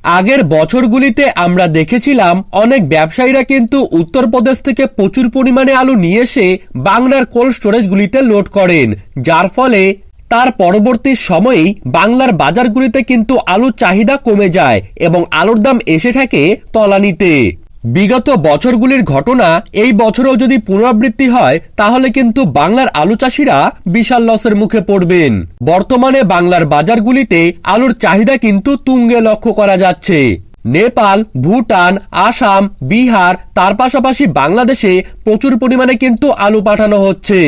আগের বছরগুলিতে আমরা দেখেছিলাম অনেক ব্যবসায়ীরা কিন্তু উত্তরপ্রদেশ থেকে প্রচুর পরিমাণে আলু নিয়ে এসে বাংলার কোল্ড স্টোরেজগুলিতে লোড করেন, যার ফলে তার পরবর্তী সময়েই বাংলার বাজারগুলিতে কিন্তু আলুর চাহিদা কমে যায় এবং আলুর দাম এসে থাকে তলানিতে। বিগত বছরগুলির ঘটনা এই বছরেও যদি পুনরাবৃত্তি হয় তাহলে কিন্তু বাংলার আলু চাষিরা বিশাল লসের মুখে পড়বেন। বর্তমানে বাংলার বাজারগুলিতে আলুর চাহিদা কিন্তু তুঙ্গে লক্ষ্য করা যাচ্ছে। নেপাল, ভুটান, আসাম, বিহার, তার পাশাপাশি বাংলাদেশে প্রচুর পরিমাণে কিন্তু আলু পাঠানো হচ্ছে।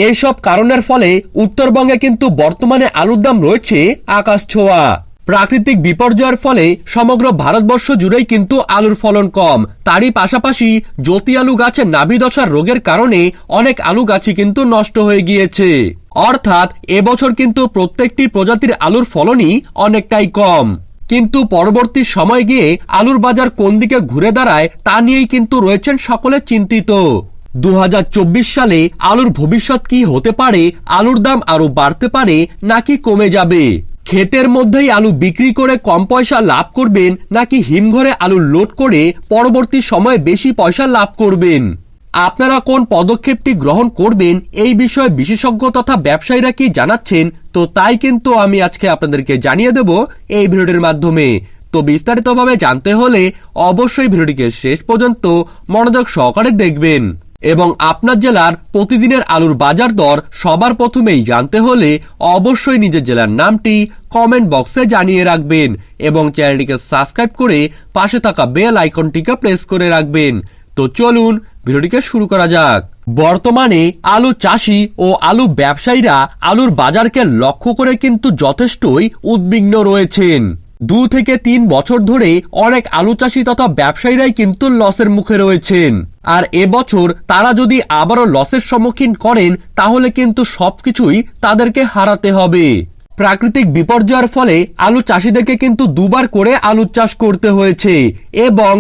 এইসব কারণের ফলে উত্তরবঙ্গে কিন্তু বর্তমানে আলুর দাম রয়েছে আকাশ ছোঁয়া। প্রাকৃতিক বিপর্যয়ের ফলে সমগ্র ভারতবর্ষ জুড়েই কিন্তু আলুর ফলন কম। তারই পাশাপাশি জ্যোতি আলু গাছের নাভিদশার রোগের কারণে অনেক আলু গাছই কিন্তু নষ্ট হয়ে গিয়েছে। অর্থাৎ এবছর কিন্তু প্রত্যেকটি প্রজাতির আলুর ফলনই অনেকটাই কম। কিন্তু পরবর্তী সময় গিয়ে আলুর বাজার কোন দিকে ঘুরে দাঁড়ায় তা নিয়েই কিন্তু রয়েছেন সকলে চিন্তিত। 2024 সালে আলুর ভবিষ্যৎ কি হতে পারে? আলুর দাম আরো বাড়তে পারে নাকি কমে যাবে? ক্ষেতের মধ্যেই আলু বিক্রি করে কম পয়সা লাভ করবেন নাকি হিমঘরে আলু লোড করে পরবর্তী সময়ে বেশি পয়সা লাভ করবেন? আপনারা কোন পদক্ষেপটি গ্রহণ করবেন এই বিষয়ে বিশেষজ্ঞ তথা ব্যবসায়ীরা কি জানাচ্ছেন, তো তাই কিন্তু আমি আজকে আপনাদেরকে জানিয়ে দেব এই ভিডিওটির মাধ্যমে। তো বিস্তারিতভাবে জানতে হলে অবশ্যই ভিডিওটিকে শেষ পর্যন্ত মনোযোগ সহকারে দেখবেন। এবং আপনার জেলার প্রতিদিনের আলুর বাজার দর সবার প্রথমেই জানতে হলে অবশ্যই নিজের জেলার নামটি কমেন্ট বক্সে জানিয়ে রাখবেন এবং চ্যানেলটিকে সাবস্ক্রাইব করে পাশে থাকা বেল আইকনটিকে প্রেস করে রাখবেন। তো চলুন ভিডিওটিকে শুরু করা যাক। বর্তমানে আলু চাষি ও আলু ব্যবসায়ীরা আলুর বাজারকে লক্ষ্য করে কিন্তু যথেষ্টই উদ্বিগ্ন রয়েছেন। 2 থেকে 3 বছর ধরে অনেক আলু চাষি তথা ব্যবসায়ীরাই কিন্তু লসের মুখে রয়েছেন। আর এবছর তারা যদি আবারও লসের সম্মুখীন করেন তাহলে কিন্তু সবকিছুই তাদেরকে হারাতে হবে। প্রাকৃতিক বিপর্যয়ের ফলে আলু চাষিদেরকে কিন্তু 2 বার করে আলু চাষ করতে হয়েছে এবং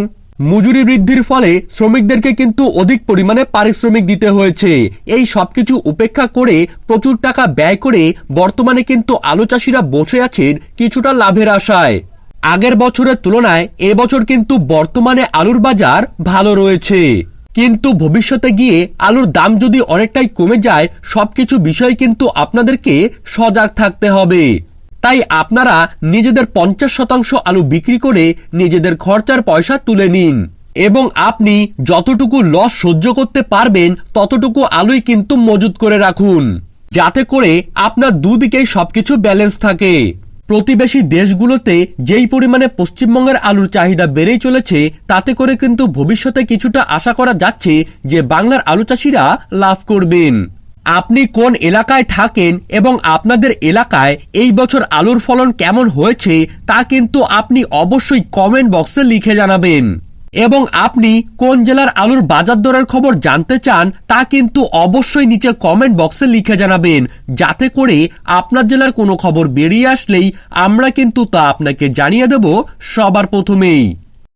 মজুরি বৃদ্ধির ফলে শ্রমিকদেরকে কিন্তু অধিক পরিমাণে পারিশ্রমিক দিতে হয়েছে। এই সবকিছু উপেক্ষা করে প্রচুর টাকা ব্যয় করে বর্তমানে কিন্তু আলু চাষিরা বসে আছেন কিছুটা লাভের আশায়। আগের বছরের তুলনায় এবছর কিন্তু বর্তমানে আলুর বাজার ভালো রয়েছে, কিন্তু ভবিষ্যতে গিয়ে আলুর দাম যদি অনেকটাই কমে যায় সবকিছু বিষয় কিন্তু আপনাদেরকে সজাগ থাকতে হবে। তাই আপনারা নিজেদের 50% আলু বিক্রি করে নিজেদের খরচার পয়সা তুলে নিন এবং আপনি যতটুকু লস সহ্য করতে পারবেন ততটুকু আলুই কিন্তু মজুত করে রাখুন, যাতে করে আপনার দুদিকেই সবকিছু ব্যালেন্স থাকে। প্রতিবেশী দেশগুলোতে যেই পরিমাণে পশ্চিমবঙ্গের আলুর চাহিদা বেড়েই চলেছে তাতে করে কিন্তু ভবিষ্যতে কিছুটা আশা করা যাচ্ছে যে বাংলার আলু চাষিরা লাভ করবেন। আপনি কোন এলাকায় থাকেন এবং আপনাদের এলাকায় এই বছর আলুর ফলন কেমন হয়েছে তা কিন্তু আপনি অবশ্যই কমেন্ট বক্সে লিখে জানাবেন এবং আপনি কোন জেলার আলুর বাজার দরের খবর জানতে চান তা কিন্তু অবশ্যই নিচে কমেন্ট বক্সে লিখে জানাবেন, যাতে করে আপনার জেলার কোনো খবর বেরিয়ে আসলেই আমরা কিন্তু তা আপনাকে জানিয়ে দেব সবার প্রথমেই।